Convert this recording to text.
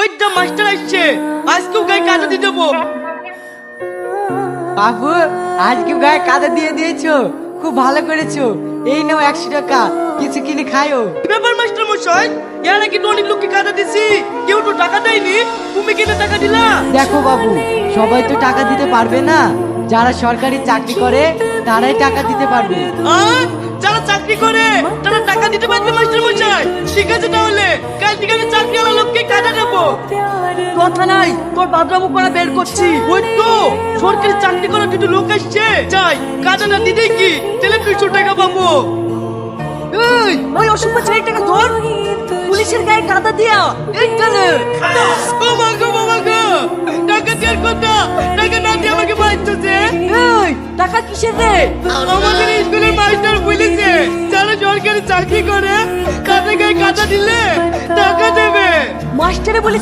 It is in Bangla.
ওইটা মাস্টার আসছে, আজকেও গায়ে কাজে দিয়ে দেবো। বাবু আজকে গায়ে কাদা দিয়ে দিয়েছো, খুব ভালো করেছো। এই নাও 100 টাকা, কিছু কিনে খায়ো। কি ব্যাপার মাস্টার মশাই, এর আগে তো অনেক লোককে কাজে দিছি, কেউ তো টাকা দেয়নি, তুমি কেটে টাকা দিলা? দেখো বাবু, সবাই তো টাকা দিতে পারবে না, যারা সরকারি চাকরি করে তারাই টাকা দিতে পারবে। যারা চাকরি করে তারা টাকা দিতে পারবে মাস্টার মশাই? ঠিক আছে, তাহলে কাল থেকে আমি চাকরিওয়ালা লোককে কাজে দেবো। কথা নাই, তোর বাদরামু করা বের করছি। ওই তো সরকারি চাকরি করা দুটো লোক আসছে, যাই কাজে না দিতে কি তাহলে 200 টাকা পাবো। এই ওই অসুখ ছেলেটাকে ধর, পুলিশের গায়ে কাদা দিয়া এইখানে। ও মা গো বাবা গো, টাকা দেওয়ার কথা, টাকা না দিয়ে আমাকে মারতেছে। এই টাকা কিসের রে? আমাদের স্কুলের মাস্টার বলেছে যারা সরকারি চাকরি করে তাদের গায়ে কাদা দিলে টাকা দেবে। মাস্টারে বলে